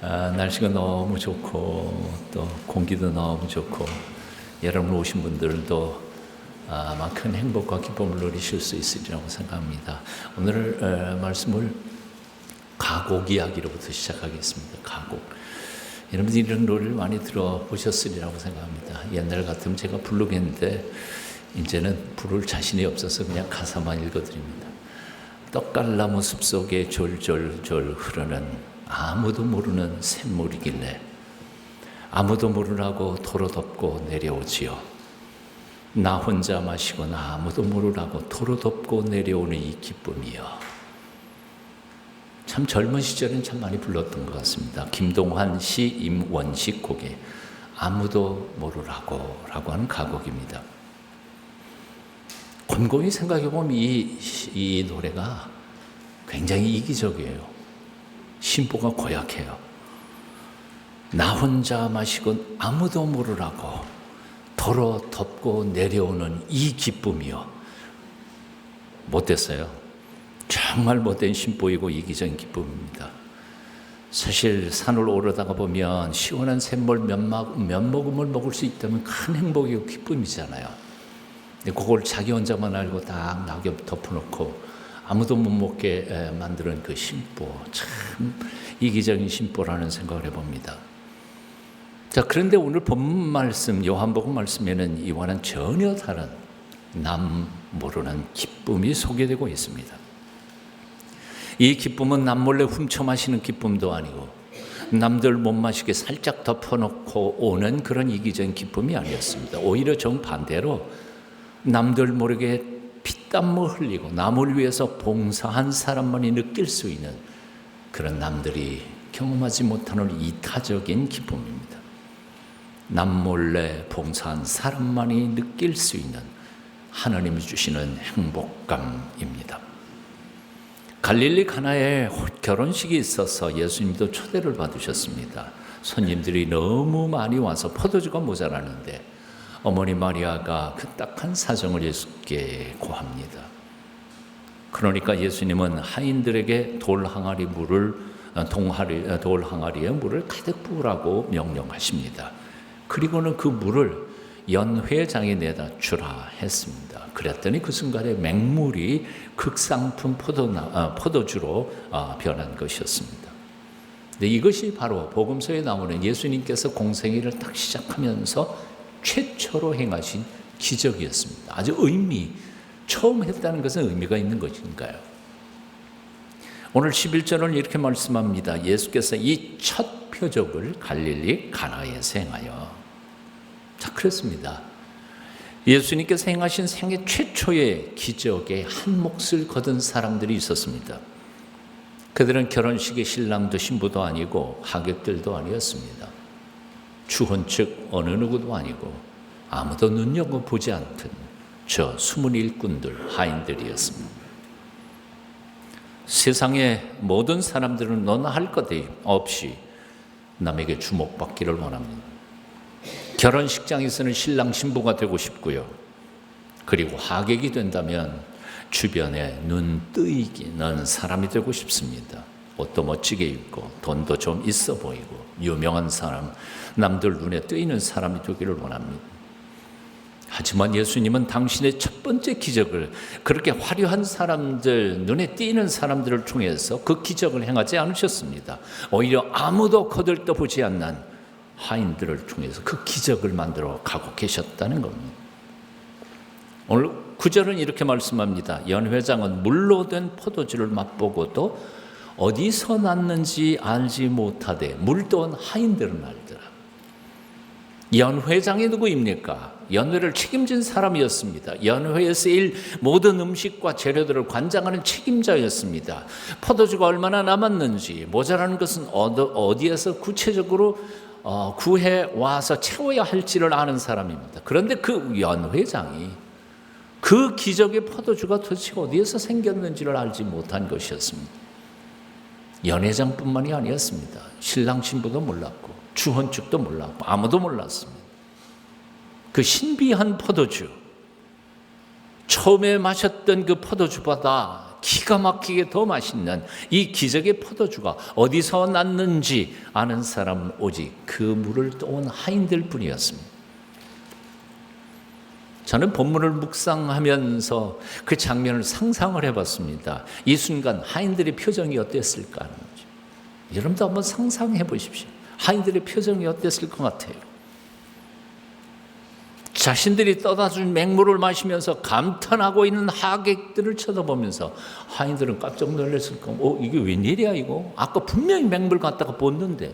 날씨가 너무 좋고 또 공기도 너무 좋고 여러분 오신 분들도 아마 큰 행복과 기쁨을 누리실 수 있으리라고 생각합니다. 오늘 말씀을 가곡 이야기로부터 시작하겠습니다. 가곡. 여러분들 이런 노래를 많이 들어보셨으리라고 생각합니다. 옛날 같으면 제가 부르겠는데 이제는 부를 자신이 없어서 그냥 가사만 읽어드립니다. 떡갈나무 숲속에 졸졸졸 흐르는 아무도 모르는 샘물이길래 아무도 모르라고 도로 덮고 내려오지요. 나 혼자 마시거나 아무도 모르라고 도로 덮고 내려오는 이 기쁨이요. 참 젊은 시절엔 참 많이 불렀던 것 같습니다. 김동환 시 임원식 곡에 아무도 모르라고 라고 하는 가곡입니다. 곰곰이 생각해보면 이 노래가 굉장히 이기적이에요. 심보가 고약해요. 나 혼자 마시고 아무도 모르라고 도로 덮고 내려오는 이 기쁨이요. 못됐어요. 정말 못된 심보이고 이기적인 기쁨입니다. 사실 산을 오르다가 보면 시원한 샘물 몇 모금을 먹을 수 있다면 큰 행복이고 기쁨이잖아요. 근데 그걸 자기 혼자만 알고 딱 낙엽 덮어놓고 아무도 못 먹게 만드는 그 심보, 참 이기적인 심보라는 생각을 해봅니다. 자, 그런데 오늘 본문 말씀, 요한복음 말씀에는 이와는 전혀 다른 남 모르는 기쁨이 소개되고 있습니다. 이 기쁨은 남 몰래 훔쳐 마시는 기쁨도 아니고 남들 못 마시게 살짝 덮어놓고 오는 그런 이기적인 기쁨이 아니었습니다. 오히려 정반대로 남들 모르게 피땀을 흘리고 남을 위해서 봉사한 사람만이 느낄 수 있는 그런 남들이 경험하지 못하는 이타적인 기쁨입니다. 남 몰래 봉사한 사람만이 느낄 수 있는 하나님이 주시는 행복감입니다. 갈릴리 가나에 결혼식이 있어서 예수님도 초대를 받으셨습니다. 손님들이 너무 많이 와서 포도주가 모자라는데 어머니 마리아가 그 딱한 사정을 예수께 고합니다. 그러니까 예수님은 하인들에게 돌 항아리에 물을 가득 부으라고 명령하십니다. 그리고는 그 물을 연회장에 내다 주라 했습니다. 그랬더니 그 순간에 맹물이 극상품 포도주로 변한 것이었습니다. 근데 이것이 바로 복음서에 나오는 예수님께서 공생애를 딱 시작하면서 최초로 행하신 기적이었습니다. 아주 처음 했다는 것은 의미가 있는 것인가요? 오늘 11절은 이렇게 말씀합니다. 예수께서 이 첫 표적을 갈릴리 가나에서 행하여. 자, 그렇습니다. 예수님께서 행하신 생애 최초의 기적에 한 몫을 거둔 사람들이 있었습니다. 그들은 결혼식의 신랑도 신부도 아니고 하객들도 아니었습니다. 주혼 측 어느 누구도 아니고 아무도 눈여겨보지 않던 저 숨은 일꾼들, 하인들이었습니다. 세상의 모든 사람들은 너나 할 것 없이 남에게 주목받기를 원합니다. 결혼식장에서는 신랑 신부가 되고 싶고요. 그리고 하객이 된다면 주변에 눈 뜨이는 사람이 되고 싶습니다. 옷도 멋지게 입고 돈도 좀 있어 보이고 유명한 사람, 남들 눈에 뜨이는 사람이 되기를 원합니다. 하지만 예수님은 당신의 첫 번째 기적을 그렇게 화려한 사람들, 눈에 띄는 사람들을 통해서 그 기적을 행하지 않으셨습니다. 오히려 아무도 거들떠보지 않는 하인들을 통해서 그 기적을 만들어 가고 계셨다는 겁니다. 오늘 9절은 이렇게 말씀합니다. 연회장은 물로 된 포도주를 맛보고도 어디서 났는지 알지 못하되 물도온 하인들은 알더라. 연회장이 누구입니까? 연회를 책임진 사람이었습니다. 연회에 쓰일 모든 음식과 재료들을 관장하는 책임자였습니다. 포도주가 얼마나 남았는지, 모자라는 것은 어디에서 구체적으로 구해 와서 채워야 할지를 아는 사람입니다. 그런데 그 연회장이 그 기적의 포도주가 도대체 어디에서 생겼는지를 알지 못한 것이었습니다. 연회장뿐만이 아니었습니다. 신랑 신부도 몰랐고 주혼 측도 몰랐고 아무도 몰랐습니다. 그 신비한 포도주, 처음에 마셨던 그 포도주보다 기가 막히게 더 맛있는 이 기적의 포도주가 어디서 났는지 아는 사람은 오직 그 물을 떠온 하인들 뿐이었습니다. 저는 본문을 묵상하면서 그 장면을 상상을 해봤습니다. 이 순간 하인들의 표정이 어땠을까 하는 거죠. 여러분도 한번 상상해 보십시오. 하인들의 표정이 어땠을 것 같아요. 자신들이 떠다 준 맹물을 마시면서 감탄하고 있는 하객들을 쳐다보면서 하인들은 깜짝 놀랐을 겁니다. 이게 웬일이야 이거? 아까 분명히 맹물 갖다가 붓는데.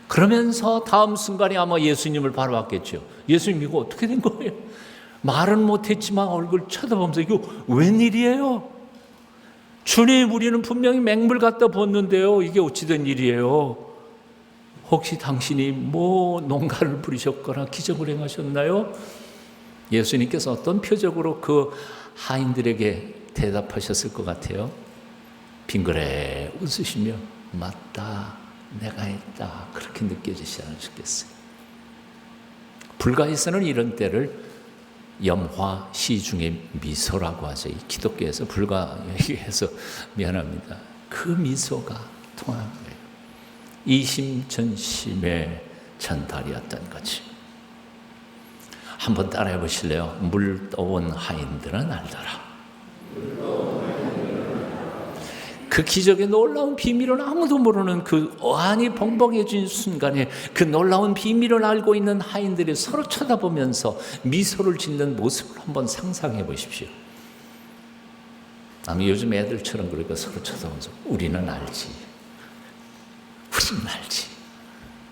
그러면서 다음 순간에 아마 예수님을 바라봤겠죠. 예수님 이거 어떻게 된 거예요? 말은 못했지만 얼굴 쳐다보면서 이거 웬일이에요? 주님, 우리는 분명히 맹물 갖다 붓는데요. 이게 어찌 된 일이에요? 혹시 당신이 뭐 농간을 부리셨거나 기적을 행하셨나요? 예수님께서 어떤 표정으로 그 하인들에게 대답하셨을 것 같아요? 빙그레 웃으시며 맞다, 내가 했다, 그렇게 느껴지지 않으셨겠어요? 불가에서는 이런 때를 염화 시중의 미소라고 하죠. 이 기독교에서 불가 얘기해서 미안합니다. 그 미소가 통한 거예요. 이심전심의 전달이었던 거지. 한번 따라해 보실래요? 물 떠온 하인들은 알더라. 그 기적의 놀라운 비밀은 아무도 모르는 그 어안이 벙벙해진 순간에 그 놀라운 비밀을 알고 있는 하인들이 서로 쳐다보면서 미소를 짓는 모습을 한번 상상해 보십시오. 아마 요즘 애들처럼 그러니까 서로 쳐다보면서 우리는 알지. 우리는 알지.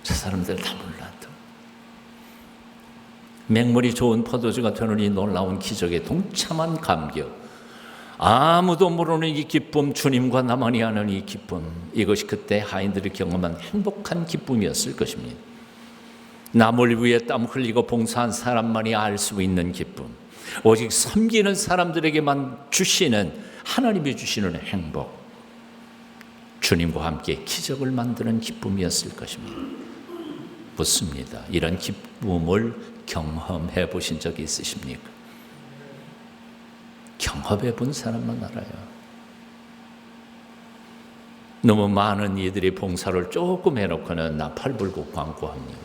저 사람들 다 몰라도. 맹물이 좋은 포도주가 되는 이 놀라운 기적에 동참한 감격. 아무도 모르는 이 기쁨, 주님과 나만이 아는 이 기쁨, 이것이 그때 하인들이 경험한 행복한 기쁨이었을 것입니다. 남을 위해 땀 흘리고 봉사한 사람만이 알 수 있는 기쁨, 오직 섬기는 사람들에게만 주시는, 하나님이 주시는 행복, 주님과 함께 기적을 만드는 기쁨이었을 것입니다. 묻습니다. 이런 기쁨을 경험해 보신 적이 있으십니까? 경험해 본 사람만 알아요. 너무 많은 이들이 봉사를 조금 해놓고는 나팔불고 광고합니다.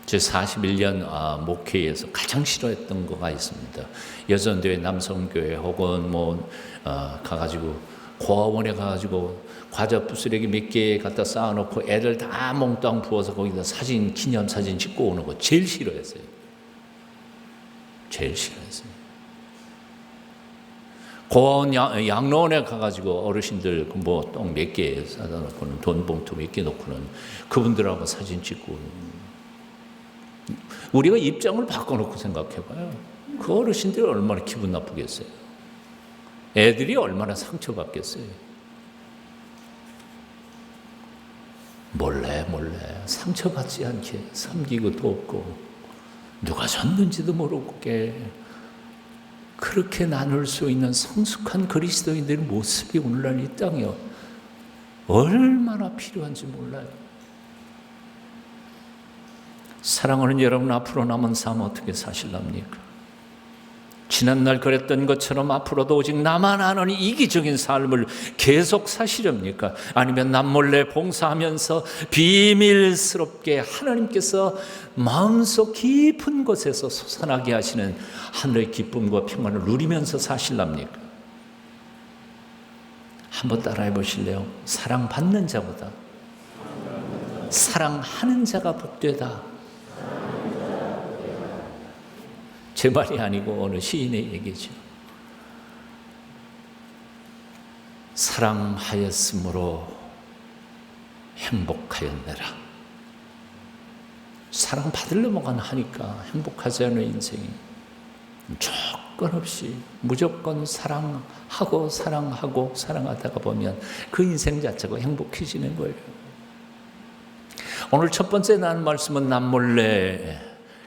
제 41년 목회에서 가장 싫어했던 거가 있습니다. 여전교회, 남성교회 혹은 가가지고 고아원에 가가지고 과자 부스러기 몇 개 갖다 쌓아놓고 애들 다 몽땅 부어서 거기다 사진, 기념사진 찍고 오는 거 제일 싫어했어요. 제일 싫어했어요. 고아원 양로원에 가가지고 어르신들 똥 몇 개 사다 놓고는 돈 봉투 몇 개 놓고는 그분들하고 사진 찍고, 우리가 입장을 바꿔놓고 생각해봐요. 그 어르신들이 얼마나 기분 나쁘겠어요. 애들이 얼마나 상처받겠어요. 몰래 상처받지 않게 섬기고 돕고, 누가 졌는지도 모르게 그렇게 나눌 수 있는 성숙한 그리스도인들의 모습이 오늘날 이 땅에 얼마나 필요한지 몰라요. 사랑하는 여러분, 앞으로 남은 삶 어떻게 사실랍니까? 지난날 그랬던 것처럼 앞으로도 오직 나만 아는 이기적인 삶을 계속 사시렵니까? 아니면 남몰래 봉사하면서 비밀스럽게 하나님께서 마음속 깊은 곳에서 솟아나게 하시는 하늘의 기쁨과 평안을 누리면서 사실랍니까? 한번 따라해 보실래요? 사랑받는 자보다 사랑하는 자가 복되다. 제 말이 아니고 어느 시인의 얘기죠. 사랑하였으므로 행복하였느라. 사랑받으려고만 하니까 행복하지 않은 인생이, 조건 없이 무조건 사랑하고 사랑하다가 보면 그 인생 자체가 행복해지는 거예요. 오늘 첫 번째 나눈 말씀은 남몰래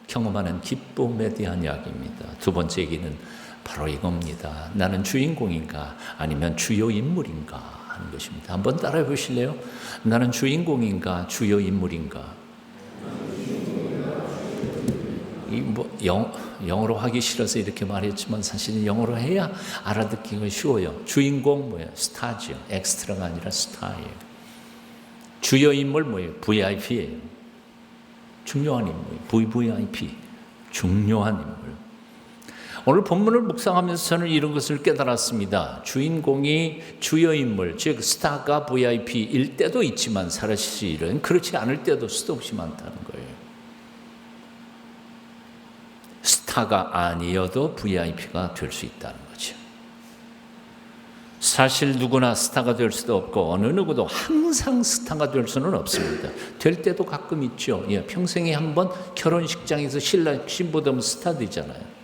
경험하는 기쁨에 대한 이야기입니다. 두 번째 얘기는 바로 이겁니다. 나는 주인공인가 아니면 주요 인물인가 하는 것입니다. 한번 따라해 보실래요? 나는 주인공인가 주요 인물인가? 영어로 하기 싫어서 이렇게 말했지만 사실은 영어로 해야 알아듣기가 쉬워요. 주인공 뭐예요? 스타죠. 엑스트라가 아니라 스타예요. 주요 인물 뭐예요? VIP예요. 중요한 인물, VVIP, 중요한 인물. 오늘 본문을 묵상하면서 저는 이런 것을 깨달았습니다. 주인공이 주요 인물, 즉 스타가 VIP일 때도 있지만 사실은 그렇지 않을 때도 수도 없이 많다는 거예요. 스타가 아니어도 VIP가 될 수 있다는 거죠. 사실 누구나 스타가 될 수도 없고 어느 누구도 항상 스타가 될 수는 없습니다. 될 때도 가끔 있죠. 평생에 한 번 결혼식장에서 신부 되면 스타 되잖아요.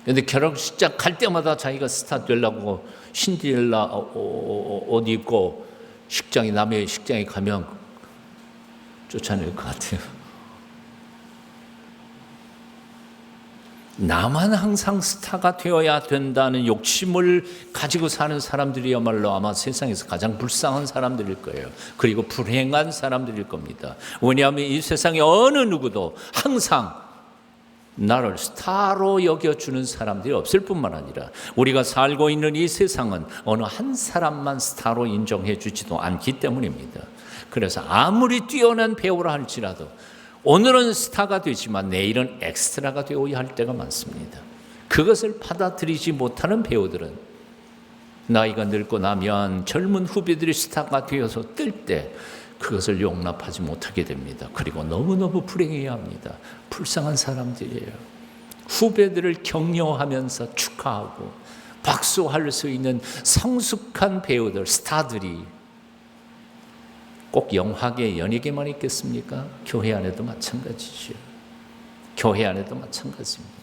그런데 결혼식장 갈 때마다 자기가 스타 되려고 신데렐라 옷 입고 남의 식장에 가면 쫓아낼 것 같아요. 나만 항상 스타가 되어야 된다는 욕심을 가지고 사는 사람들이야말로 아마 세상에서 가장 불쌍한 사람들일 거예요. 그리고 불행한 사람들일 겁니다. 왜냐하면 이 세상에 어느 누구도 항상 나를 스타로 여겨주는 사람들이 없을 뿐만 아니라 우리가 살고 있는 이 세상은 어느 한 사람만 스타로 인정해 주지도 않기 때문입니다. 그래서 아무리 뛰어난 배우라 할지라도 오늘은 스타가 되지만 내일은 엑스트라가 되어야 할 때가 많습니다. 그것을 받아들이지 못하는 배우들은 나이가 늙고 나면 젊은 후배들이 스타가 되어서 뜰 때 그것을 용납하지 못하게 됩니다. 그리고 너무너무 불행해야 합니다. 불쌍한 사람들이에요. 후배들을 격려하면서 축하하고 박수할 수 있는 성숙한 배우들, 스타들이 꼭 영화계, 연예계만 있겠습니까? 교회 안에도 마찬가지죠. 교회 안에도 마찬가지입니다.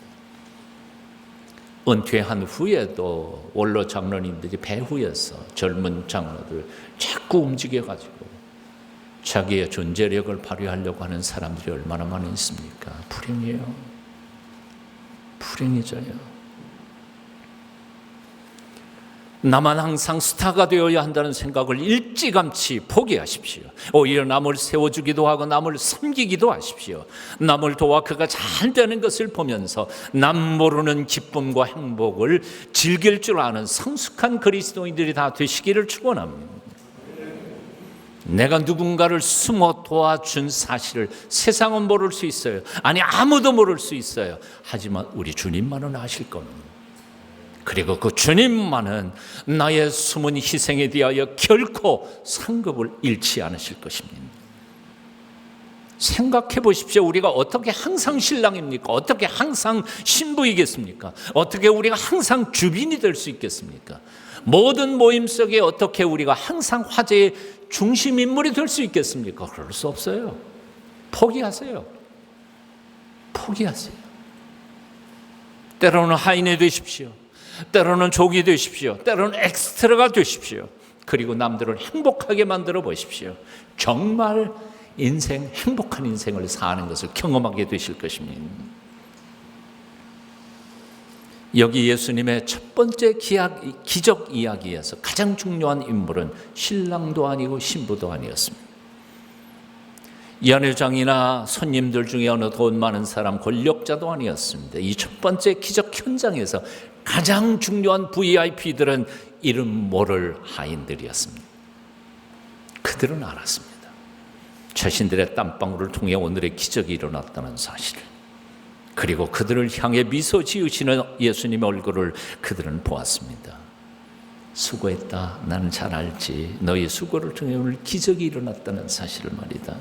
은퇴한 후에도 원로 장로님들이 배후에서 젊은 장로들 자꾸 움직여가지고 자기의 존재력을 발휘하려고 하는 사람들이 얼마나 많이 있습니까? 불행해요. 불행해져요. 나만 항상 스타가 되어야 한다는 생각을 일찌감치 포기하십시오. 오히려 남을 세워주기도 하고 남을 섬기기도 하십시오. 남을 도와 그가 잘 되는 것을 보면서 남 모르는 기쁨과 행복을 즐길 줄 아는 성숙한 그리스도인들이 다 되시기를 축원합니다. 내가 누군가를 숨어 도와준 사실을 세상은 모를 수 있어요. 아니 아무도 모를 수 있어요. 하지만 우리 주님만은 아실 겁니다. 그리고 그 주님만은 나의 숨은 희생에 대하여 결코 상급을 잃지 않으실 것입니다. 생각해 보십시오. 우리가 어떻게 항상 신랑입니까? 어떻게 항상 신부이겠습니까? 어떻게 우리가 항상 주빈이 될 수 있겠습니까? 모든 모임 속에 어떻게 우리가 항상 화제의 중심 인물이 될 수 있겠습니까? 그럴 수 없어요. 포기하세요. 포기하세요. 때로는 하인이 되십시오. 때로는 족이 되십시오. 때로는 엑스트라가 되십시오. 그리고 남들을 행복하게 만들어 보십시오. 정말 행복한 인생을 사는 것을 경험하게 되실 것입니다. 여기 예수님의 첫 번째 기적 이야기에서 가장 중요한 인물은 신랑도 아니고 신부도 아니었습니다. 연회장이나 손님들 중에 어느 돈 많은 사람, 권력자도 아니었습니다. 이 첫 번째 기적 현장에서 가장 중요한 VIP들은 이름 모를 하인들이었습니다. 그들은 알았습니다. 자신들의 땀방울을 통해 오늘의 기적이 일어났다는 사실을. 그리고 그들을 향해 미소 지으시는 예수님의 얼굴을 그들은 보았습니다. 수고했다. 나는 잘 알지. 너의 수고를 통해 오늘 기적이 일어났다는 사실을 말이다.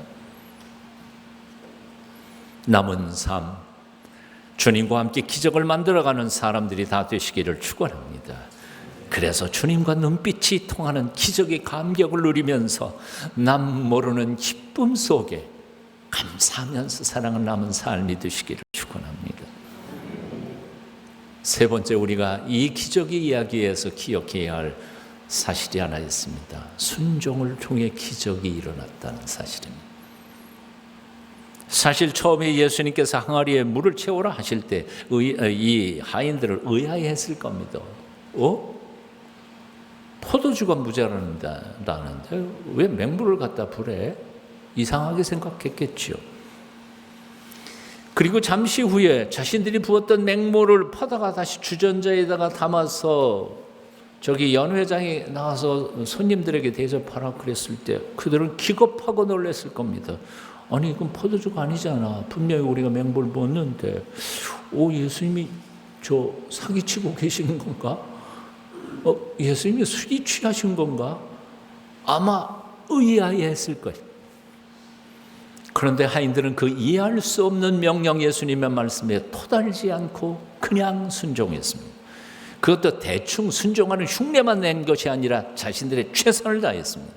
남은 삶, 주님과 함께 기적을 만들어가는 사람들이 다 되시기를 축원합니다. 그래서 주님과 눈빛이 통하는 기적의 감격을 누리면서 남 모르는 기쁨 속에 감사하면서 사랑을 나눈 삶이 되시기를 축원합니다. 세 번째, 우리가 이 기적의 이야기에서 기억해야 할 사실이 하나 있습니다. 순종을 통해 기적이 일어났다는 사실입니다. 사실 처음에 예수님께서 항아리에 물을 채우라 하실 때 이 하인들을 의아해했을 겁니다. 포도주가 모자란다는데 왜 맹물을 갖다 부래? 이상하게 생각했겠죠. 그리고 잠시 후에 자신들이 부었던 맹모를 퍼다가 다시 주전자에다가 담아서 저기 연회장에 나와서 손님들에게 대접하라 그랬을 때 그들은 기겁하고 놀랐을 겁니다. 아니 이건 포도주가 아니잖아. 분명히 우리가 맹모를 부었는데 예수님이 저 사기치고 계시는 건가? 예수님이 술이 취하신 건가? 아마 의아해했을 거예요. 그런데 하인들은 그 이해할 수 없는 명령 예수님의 말씀에 토달지 않고 그냥 순종했습니다. 그것도 대충 순종하는 흉내만 낸 것이 아니라 자신들의 최선을 다했습니다.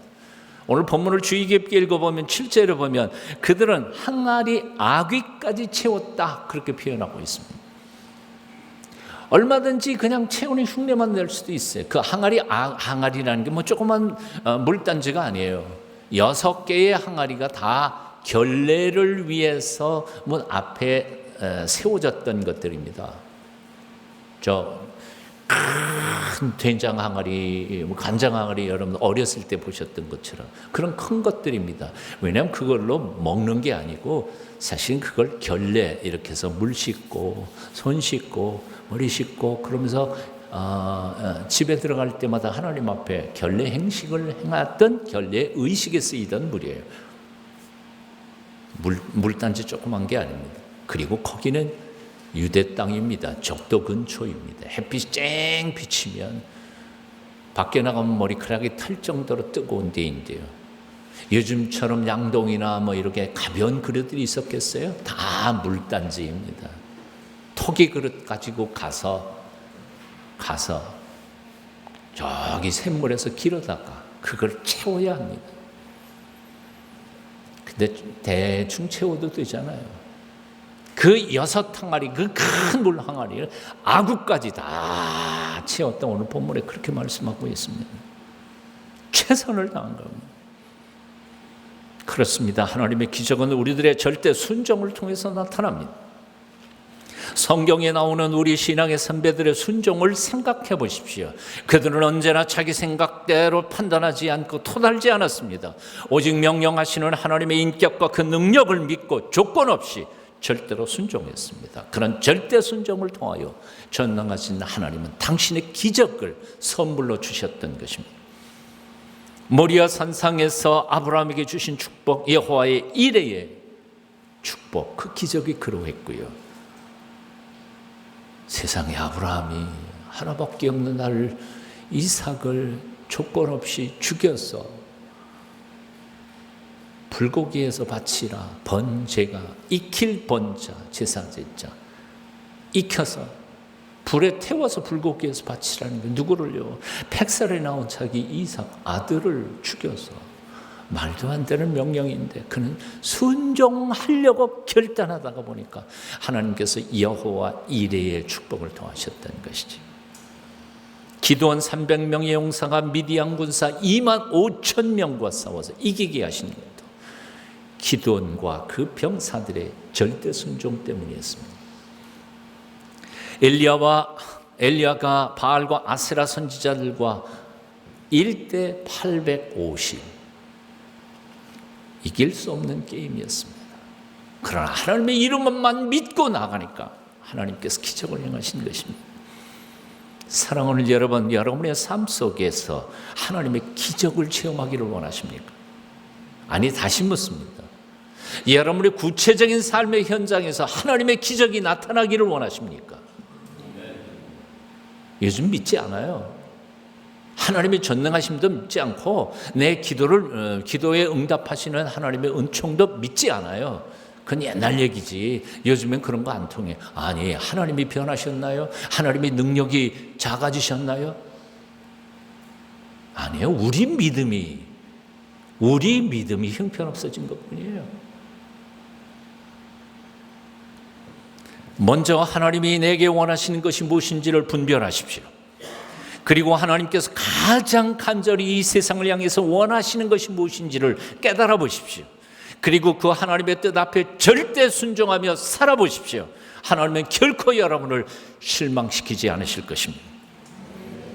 오늘 본문을 주의 깊게 읽어보면 7절에 보면 그들은 항아리 아귀까지 채웠다 그렇게 표현하고 있습니다. 얼마든지 그냥 채우는 흉내만 낼 수도 있어요. 그 항아리라는 게 뭐 조그만 물단지가 아니에요. 6개의 항아리가 다 결례를 위해서 문 앞에 세워졌던 것들입니다. 큰 된장 항아리, 간장 항아리 여러분 어렸을 때 보셨던 것처럼 그런 큰 것들입니다. 왜냐하면 그걸로 먹는 게 아니고 사실 그걸 결례 이렇게 해서 물 씻고 손 씻고 머리 씻고 그러면서 집에 들어갈 때마다 하나님 앞에 결례 행식을 행했던 결례 의식에 쓰이던 물이에요. 물단지 조그만 게 아닙니다. 그리고 거기는 유대 땅입니다. 적도 근처입니다. 햇빛이 쨍 비치면 밖에 나가면 머리카락이 탈 정도로 뜨거운 데인데요. 요즘처럼 양동이나 뭐 이렇게 가벼운 그릇들이 있었겠어요? 다 물단지입니다. 토기 그릇 가지고 가서 저기 샘물에서 길어다가 그걸 채워야 합니다. 근데 대충 채워도 되잖아요. 그 6항아리, 그 큰 물 항아리를 아구까지 다 채웠다. 오늘 본문에 그렇게 말씀하고 있습니다. 최선을 다한 겁니다. 그렇습니다. 하나님의 기적은 우리들의 절대 순종을 통해서 나타납니다. 성경에 나오는 우리 신앙의 선배들의 순종을 생각해 보십시오. 그들은 언제나 자기 생각대로 판단하지 않고 토달지 않았습니다. 오직 명령하시는 하나님의 인격과 그 능력을 믿고 조건 없이 절대로 순종했습니다. 그런 절대 순종을 통하여 전능하신 하나님은 당신의 기적을 선물로 주셨던 것입니다. 모리아 산상에서 아브라함에게 주신 축복, 여호와의 이레의 축복, 그 기적이 그러했고요. 세상에 아브라함이 하나밖에 없는 아들 이삭을 조건 없이 죽여서 불고기에서 바치라 번제가 익힐 번자 제사제자 익혀서 불에 태워서 불고기에서 바치라는 게 누구를요? 팩살에 나온 자기 이삭 아들을 죽여서 말도 안 되는 명령인데 그는 순종하려고 결단하다가 보니까 하나님께서 여호와 이레의 축복을 통하셨다는 것이지. 기드온 300명의 용사가 미디안 군사 25,000명과 싸워서 이기게 하신 것도 기드온과 그 병사들의 절대 순종 때문이었습니다. 엘리야가 바알과 아세라 선지자들과 1대 850 이길 수 없는 게임이었습니다. 그러나 하나님의 이름만 믿고 나가니까 하나님께서 기적을 행하신 것입니다. 사랑하는 여러분, 여러분의 삶 속에서 하나님의 기적을 체험하기를 원하십니까? 아니, 다시 묻습니다. 여러분의 구체적인 삶의 현장에서 하나님의 기적이 나타나기를 원하십니까? 요즘 믿지 않아요. 하나님의 전능하심도 믿지 않고 내 기도에 응답하시는 하나님의 은총도 믿지 않아요. 그건 옛날 얘기지. 요즘엔 그런 거 안 통해. 아니, 하나님이 변하셨나요? 하나님의 능력이 작아지셨나요? 아니에요. 우리 믿음이 형편없어진 것뿐이에요. 먼저 하나님이 내게 원하시는 것이 무엇인지를 분별하십시오. 그리고 하나님께서 가장 간절히 이 세상을 향해서 원하시는 것이 무엇인지를 깨달아 보십시오. 그리고 그 하나님의 뜻 앞에 절대 순종하며 살아보십시오. 하나님은 결코 여러분을 실망시키지 않으실 것입니다.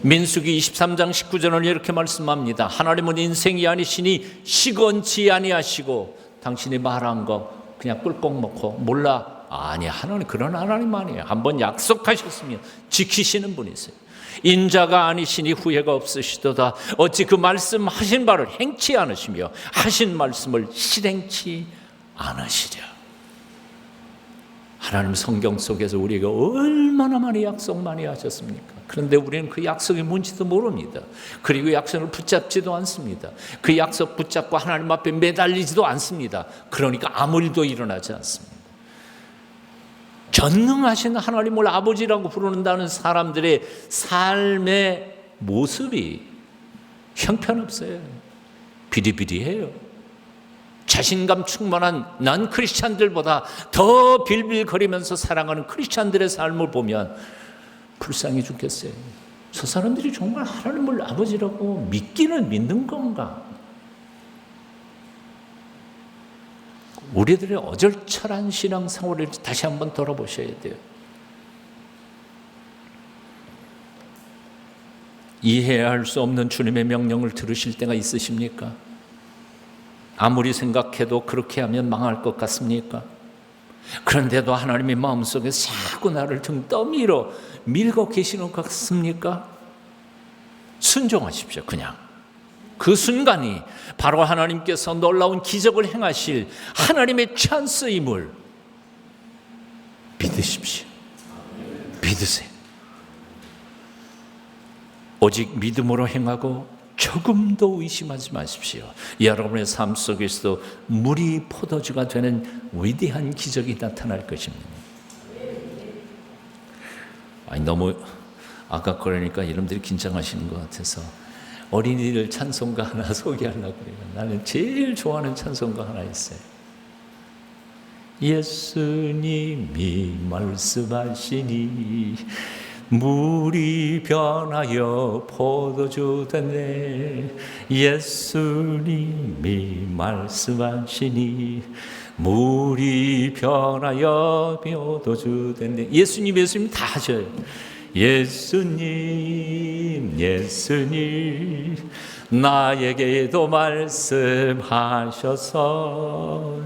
민수기 23장 19절은 이렇게 말씀합니다. 하나님은 인생이 아니시니 시건치 아니하시고 당신이 말한 거 그냥 꿀꺽 먹고 몰라 아니, 하나님 그런 하나님 아니에요. 한번 약속하셨으면 지키시는 분이세요. 인자가 아니시니 후회가 없으시도다. 어찌 그 말씀하신 바를 행치 않으시며 하신 말씀을 실행치 않으시랴. 하나님 성경 속에서 우리가 얼마나 많이 약속 많이 하셨습니까? 그런데 우리는 그 약속이 뭔지도 모릅니다. 그리고 약속을 붙잡지도 않습니다. 그 약속 붙잡고 하나님 앞에 매달리지도 않습니다. 그러니까 아무 일도 일어나지 않습니다. 전능하신 하나님을 아버지라고 부르는다는 사람들의 삶의 모습이 형편없어요. 비리비리해요. 자신감 충만한 난 크리스찬들보다 더 빌빌거리면서 살아가는 크리스찬들의 삶을 보면 불쌍해 죽겠어요. 저 사람들이 정말 하나님을 아버지라고 믿기는 믿는 건가? 우리들의 어절철한 신앙생활을 다시 한번 돌아보셔야 돼요. 이해할 수 없는 주님의 명령을 들으실 때가 있으십니까? 아무리 생각해도 그렇게 하면 망할 것 같습니까? 그런데도 하나님의 마음속에 자꾸 나를 등 떠밀어 밀고 계시는 것 같습니까? 순종하십시오. 그냥 그 순간이 바로 하나님께서 놀라운 기적을 행하실 하나님의 찬스임을 믿으십시오. 믿으세요. 오직 믿음으로 행하고 조금도 의심하지 마십시오. 여러분의 삶 속에서도 물이 포도주가 되는 위대한 기적이 나타날 것입니다. 아니, 너무 아까 그러니까 여러분들이 긴장하시는 것 같아서 어린이들 찬송가 하나 소개하려고 그래요. 나는 제일 좋아하는 찬송가 하나 있어요. 예수님이 말씀하시니 물이 변하여 포도주 됐네. 예수님이 말씀하시니 물이 변하여 포도주 됐네. 예수님 다 하셔요. 예수님 나에게도 말씀하셔서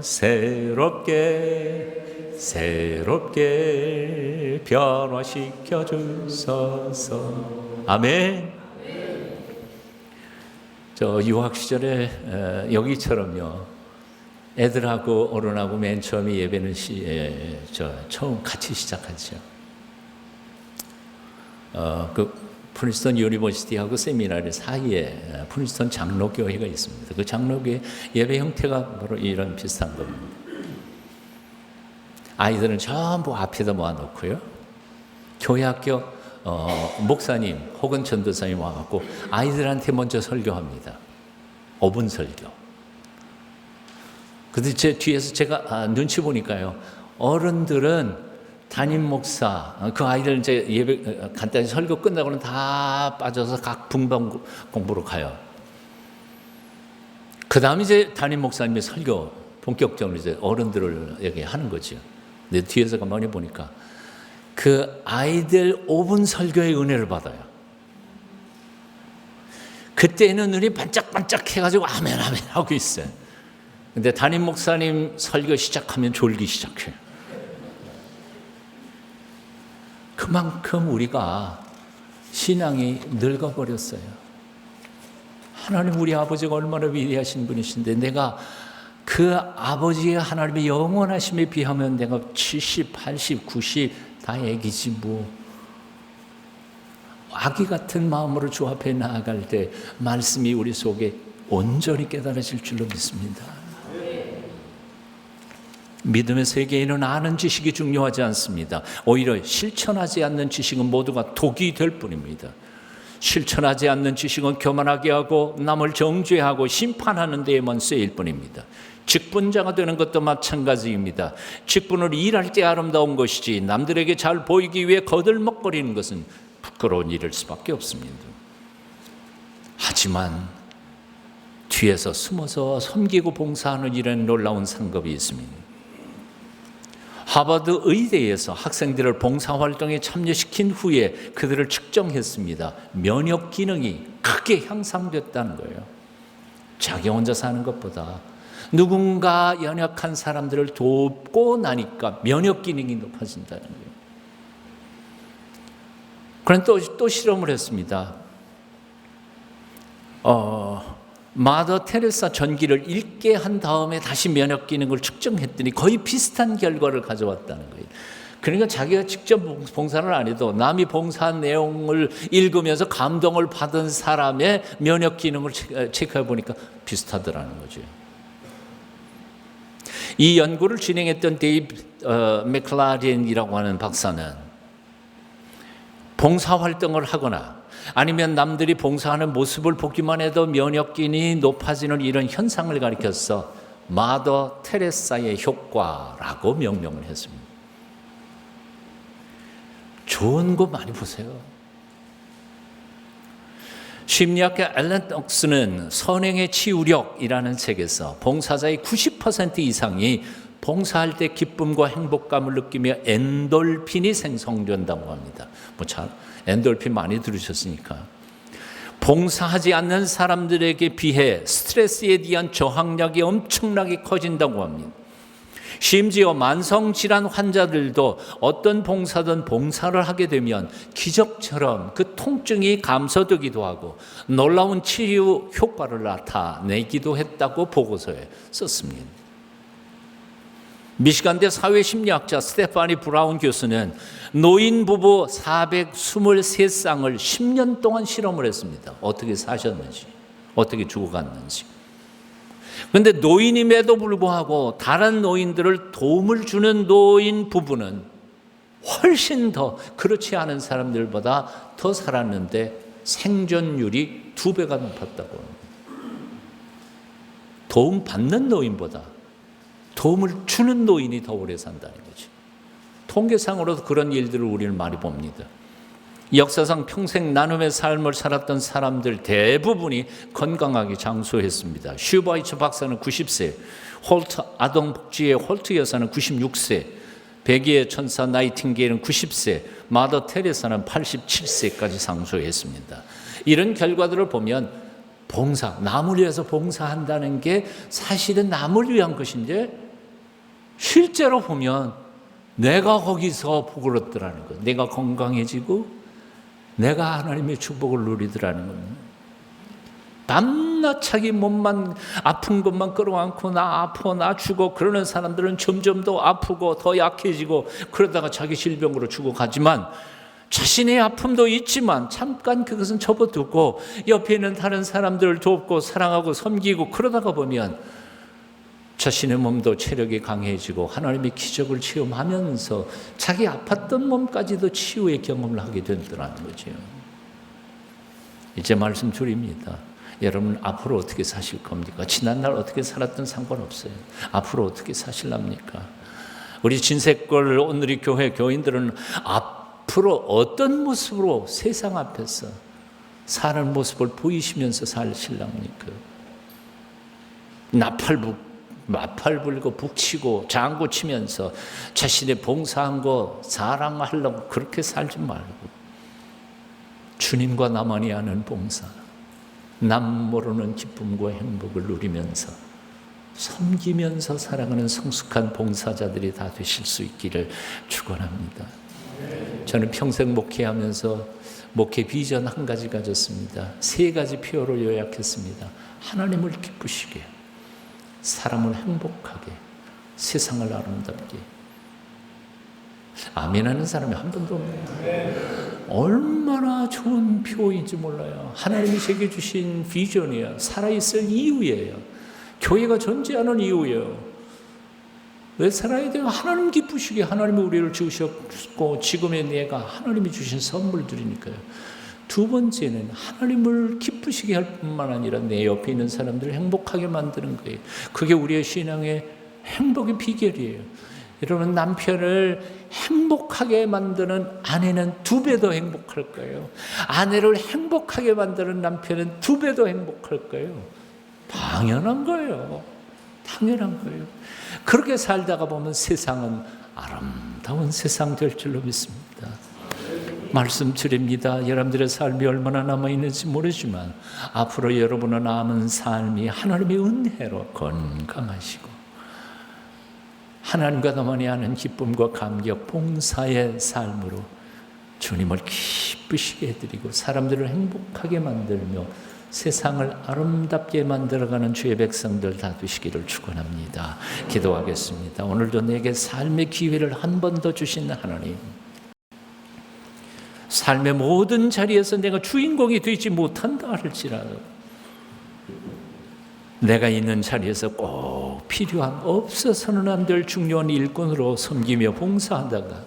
새롭게 변화시켜 주소서. 아멘. 저 유학 시절에 여기처럼요, 애들하고 어른하고 맨 처음에 예배는 처음 같이 시작하죠. 그 프린스턴 유니버시티하고 세미나리 사이에 프린스턴 장로교회가 있습니다. 그 장로교회 예배 형태가 바로 이런 비슷한 겁니다. 아이들은 전부 앞에다 모아놓고요, 교회 학교 목사님 혹은 전도사님 와갖고 아이들한테 먼저 설교합니다. 5분 설교. 근데 제 뒤에서 제가 눈치 보니까요, 어른들은 담임 목사, 그 아이들 이제 예배 간단히 설교 끝나고는 다 빠져서 각 분방 공부로 가요. 그 다음 이제 담임 목사님의 설교 본격적으로 이제 어른들에게 하는 거죠. 근데 뒤에서 가만히 보니까 그 아이들 5분 설교의 은혜를 받아요. 그때는 눈이 반짝반짝 해가지고 아멘 아멘 하고 있어요. 근데 담임 목사님 설교 시작하면 졸기 시작해요. 그만큼 우리가 신앙이 늙어버렸어요. 하나님 우리 아버지가 얼마나 위대하신 분이신데 내가 그 아버지의 하나님의 영원하심에 비하면 내가 70, 80, 90 다 애기지 뭐. 아기 같은 마음으로 주 앞에 나아갈 때 말씀이 우리 속에 온전히 깨달아질 줄로 믿습니다. 믿음의 세계에는 아는 지식이 중요하지 않습니다. 오히려 실천하지 않는 지식은 모두가 독이 될 뿐입니다. 실천하지 않는 지식은 교만하게 하고 남을 정죄하고 심판하는 데에만 쓰일 뿐입니다. 직분자가 되는 것도 마찬가지입니다. 직분을 일할 때 아름다운 것이지 남들에게 잘 보이기 위해 거들먹거리는 것은 부끄러운 일일 수밖에 없습니다. 하지만 뒤에서 숨어서 섬기고 봉사하는 일은 놀라운 상급이 있습니다. 하버드 의대에서 학생들을 봉사활동에 참여시킨 후에 그들을 측정했습니다. 면역 기능이 크게 향상됐다는 거예요. 자기 혼자 사는 것보다 누군가 연약한 사람들을 돕고 나니까 면역 기능이 높아진다는 거예요. 그런 또 실험을 했습니다. 마더 테레사 전기를 읽게 한 다음에 다시 면역 기능을 측정했더니 거의 비슷한 결과를 가져왔다는 거예요. 그러니까 자기가 직접 봉사를 안 해도 남이 봉사한 내용을 읽으면서 감동을 받은 사람의 면역 기능을 체크해 보니까 비슷하더라는 거죠. 이 연구를 진행했던 데이브 맥클라렌이라고 하는 박사는 봉사활동을 하거나 아니면 남들이 봉사하는 모습을 보기만 해도 면역 기능이 높아지는 이런 현상을 가리켜서 마더 테레사의 효과라고 명명을 했습니다. 좋은 거 많이 보세요. 심리학자 앨런 덕스는 선행의 치유력이라는 책에서 봉사자의 90% 이상이 봉사할 때 기쁨과 행복감을 느끼며 엔돌핀이 생성된다고 합니다. 엔돌핀 많이 들으셨으니까. 봉사하지 않는 사람들에게 비해 스트레스에 대한 저항력이 엄청나게 커진다고 합니다. 심지어 만성질환 환자들도 어떤 봉사든 봉사를 하게 되면 기적처럼 그 통증이 감소되기도 하고 놀라운 치유 효과를 나타내기도 했다고 보고서에 썼습니다. 미시간대 사회심리학자 스테파니 브라운 교수는 노인 부부 423쌍을 10년 동안 실험을 했습니다. 어떻게 사셨는지, 어떻게 죽어갔는지. 그런데 노인임에도 불구하고 다른 노인들을 도움을 주는 노인 부부는 훨씬 더 그렇지 않은 사람들보다 더 살았는데 생존율이 2배가 높았다고 합니다. 도움 받는 노인보다 도움을 주는 노인이 더 오래 산다는 거죠. 통계상으로도 그런 일들을 우리는 많이 봅니다. 역사상 평생 나눔의 삶을 살았던 사람들 대부분이 건강하게 장수했습니다. 슈바이처 박사는 90세, 홀트 아동복지의 홀트 여사는 96세, 백의의 천사 나이팅게일은 90세, 마더 테레사는 87세까지 장수했습니다. 이런 결과들을 보면 봉사, 남을 위해서 봉사한다는 게 사실은 남을 위한 것인데 실제로 보면 내가 거기서 복을 얻더라는 것, 내가 건강해지고 내가 하나님의 축복을 누리더라는 겁니다. 밤낮 자기 몸만 아픈 것만 끌어안고 나 아파 나 죽어 그러는 사람들은 점점 더 아프고 더 약해지고 그러다가 자기 질병으로 죽어가지만 자신의 아픔도 있지만 잠깐 그것은 접어두고 옆에 있는 다른 사람들을 돕고 사랑하고 섬기고 그러다가 보면 자신의 몸도 체력이 강해지고 하나님의 기적을 체험하면서 자기 아팠던 몸까지도 치유의 경험을 하게 된다는 거죠. 이제 말씀 드립니다. 여러분 앞으로 어떻게 사실 겁니까? 지난날 어떻게 살았든 상관없어요. 앞으로 어떻게 사실랍니까? 우리 진색골 오늘의 교회 교인들은 앞으로 어떤 모습으로 세상 앞에서 사는 모습을 보이시면서 사실랍니까? 마팔 불고 북치고 장구 치면서 자신의 봉사한 거 자랑하려고 그렇게 살지 말고 주님과 나만이 아는 봉사, 남 모르는 기쁨과 행복을 누리면서 섬기면서 살아가는 성숙한 봉사자들이 다 되실 수 있기를 축원합니다. 저는 평생 목회하면서 목회 비전 한 가지 가졌습니다. 3가지 표어로 요약했습니다. 하나님을 기쁘시게, 사람을 행복하게, 세상을 아름답게. 아멘하는 사람이 한 번도 없네요. 얼마나 좋은 표인지 몰라요. 하나님이 제게 주신 비전이에요. 살아있을 이유예요. 교회가 존재하는 이유예요. 왜 살아야 돼요? 하나님 기쁘시게. 하나님이 우리를 지으셨고 지금의 내가 하나님이 주신 선물들이니까요. 2번째는 하나님을 기쁘시게 할 뿐만 아니라 내 옆에 있는 사람들을 행복하게 만드는 거예요. 그게 우리의 신앙의 행복의 비결이에요. 여러분, 남편을 행복하게 만드는 아내는 2배 더 행복할 거예요. 아내를 행복하게 만드는 남편은 2배 더 행복할 거예요. 당연한 거예요. 당연한 거예요. 그렇게 살다가 보면 세상은 아름다운 세상 될 줄로 믿습니다. 말씀드립니다. 여러분들의 삶이 얼마나 남아있는지 모르지만 앞으로 여러분의 남은 삶이 하나님의 은혜로 건강하시고 하나님과 나만이 하는 기쁨과 감격, 봉사의 삶으로 주님을 기쁘시게 해드리고 사람들을 행복하게 만들며 세상을 아름답게 만들어가는 주의 백성들 다 되시기를 축원합니다. 기도하겠습니다. 오늘도 내게 삶의 기회를 한 번 더 주신 하나님, 삶의 모든 자리에서 내가 주인공이 되지 못한다 할지라도 내가 있는 자리에서 꼭 필요한 없어서는 안 될 중요한 일꾼으로 섬기며 봉사하다가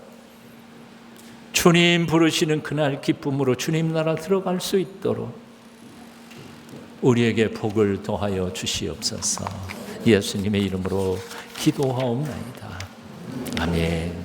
주님 부르시는 그날 기쁨으로 주님 나라 들어갈 수 있도록 우리에게 복을 더하여 주시옵소서. 예수님의 이름으로 기도하옵나이다. 아멘.